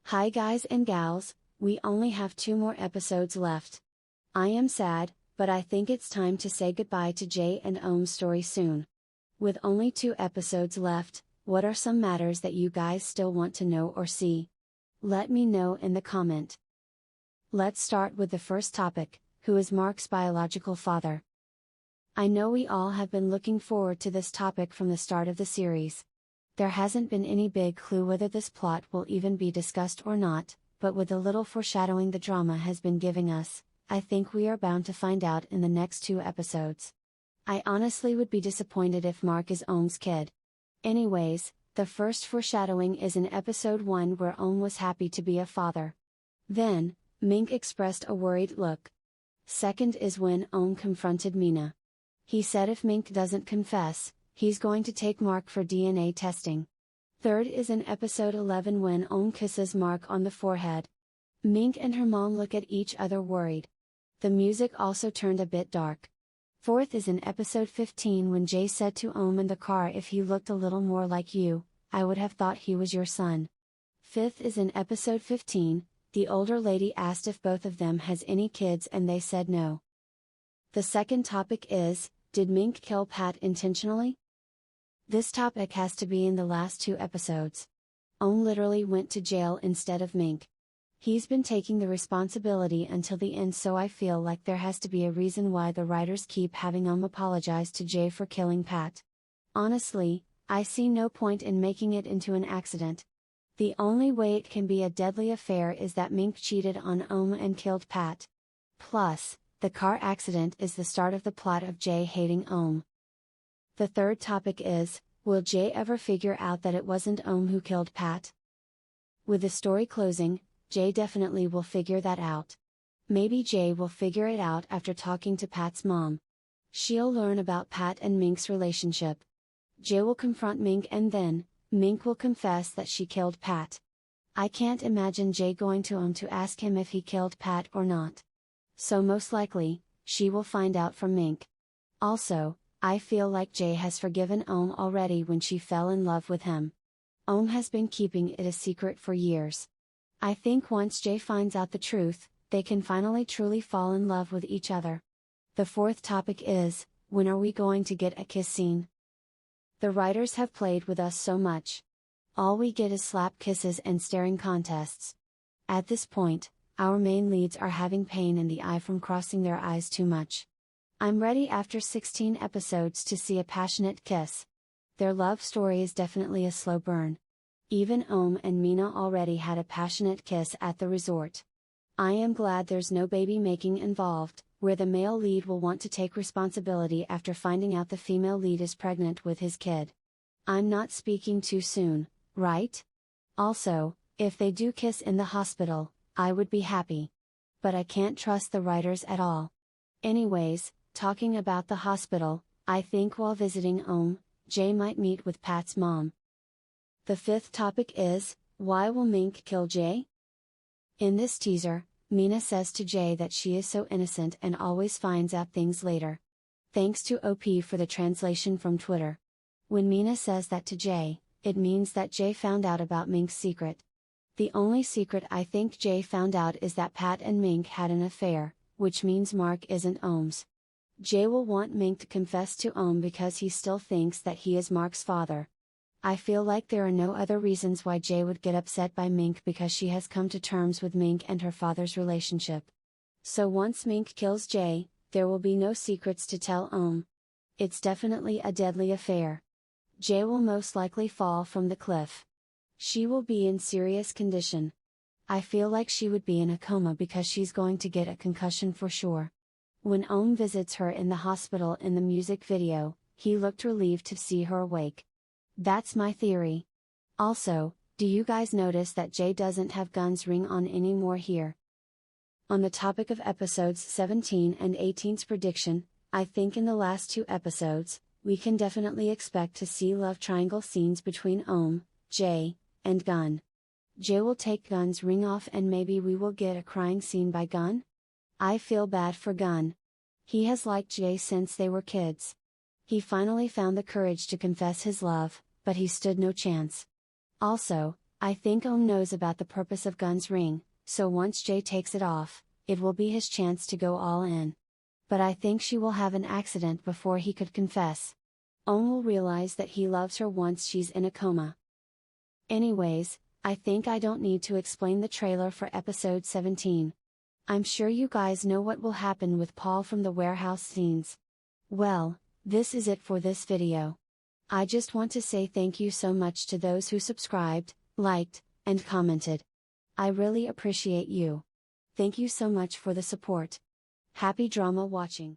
Hi guys and gals, we only have 2 more episodes left. I am sad, but I think it's time to say goodbye to Jay and Ohm's story soon. With only 2 episodes left, what are some matters that you guys still want to know or see? Let me know in the comment. Let's start with the first topic, who is Mark's biological father? I know we all have been looking forward to this topic from the start of the series. There hasn't been any big clue whether this plot will even be discussed or not, but with the little foreshadowing the drama has been giving us, I think we are bound to find out in the next 2 episodes. I honestly would be disappointed if Mark is Ohm's kid. Anyways, the first foreshadowing is in episode 1 where Ohm was happy to be a father. Then, Mink expressed a worried look. Second is when Ohm confronted Mina. He said if Mink doesn't confess, he's going to take Mark for DNA testing. Third is in episode 11 when Ohm kisses Mark on the forehead. Mink and her mom look at each other worried. The music also turned a bit dark. Fourth is in episode 15 when Jay said to Ohm in the car, if he looked a little more like you, I would have thought he was your son. Fifth is in episode 15, the older lady asked if both of them has any kids and they said no. The second topic is, did Mink kill Pat intentionally? This topic has to be in the last 2 episodes. Ohm literally went to jail instead of Mink. He's been taking the responsibility until the end, so I feel like there has to be a reason why the writers keep having Ohm apologize to Jay for killing Pat. Honestly, I see no point in making it into an accident. The only way it can be a deadly affair is that Mink cheated on Ohm and killed Pat. Plus, the car accident is the start of the plot of Jay hating Ohm. The third topic is, will Jay ever figure out that it wasn't Ohm who killed Pat? With the story closing, Jay definitely will figure that out. Maybe Jay will figure it out after talking to Pat's mom. She'll learn about Pat and Mink's relationship. Jay will confront Mink and then, Mink will confess that she killed Pat. I can't imagine Jay going to Ohm to ask him if he killed Pat or not. So most likely, she will find out from Mink. Also, I feel like Jay has forgiven Ohm already when she fell in love with him. Ohm has been keeping it a secret for years. I think once Jay finds out the truth, they can finally truly fall in love with each other. The fourth topic is, when are we going to get a kiss scene? The writers have played with us so much. All we get is slap kisses and staring contests. At this point, our main leads are having pain in the eye from crossing their eyes too much. I'm ready after 16 episodes to see a passionate kiss. Their love story is definitely a slow burn. Even Ohm and Mina already had a passionate kiss at the resort. I am glad there's no baby making involved, where the male lead will want to take responsibility after finding out the female lead is pregnant with his kid. I'm not speaking too soon, right? Also, if they do kiss in the hospital, I would be happy. But I can't trust the writers at all. Anyways, talking about the hospital, I think while visiting Ohm, Jay might meet with Pat's mom. The fifth topic is, why will Mink kill Jay? In this teaser, Mina says to Jay that she is so innocent and always finds out things later. Thanks to OP for the translation from Twitter. When Mina says that to Jay, it means that Jay found out about Mink's secret. The only secret I think Jay found out is that Pat and Mink had an affair, which means Mark isn't Ohm's. Jay will want Mink to confess to Ohm because he still thinks that he is Mark's father. I feel like there are no other reasons why Jay would get upset by Mink because she has come to terms with Mink and her father's relationship. So once Mink kills Jay, there will be no secrets to tell Ohm. It's definitely a deadly affair. Jay will most likely fall from the cliff. She will be in serious condition. I feel like she would be in a coma because she's going to get a concussion for sure. When Ohm visits her in the hospital in the music video, he looked relieved to see her awake. That's my theory. Also, do you guys notice that Jay doesn't have Gun's ring on anymore here? On the topic of episodes 17 and 18's prediction, I think in the last 2 episodes, we can definitely expect to see love triangle scenes between Ohm, Jay, and Gun. Jay will take Gun's ring off and maybe we will get a crying scene by Gun? I feel bad for Gun. He has liked Jay since they were kids. He finally found the courage to confess his love, but he stood no chance. Also, I think Ohm knows about the purpose of Gun's ring, so once Jay takes it off, it will be his chance to go all in. But I think she will have an accident before he could confess. Ohm will realize that he loves her once she's in a coma. Anyways, I think I don't need to explain the trailer for episode 17. I'm sure you guys know what will happen with Paul from the warehouse scenes. Well, this is it for this video. I just want to say thank you so much to those who subscribed, liked, and commented. I really appreciate you. Thank you so much for the support. Happy drama watching.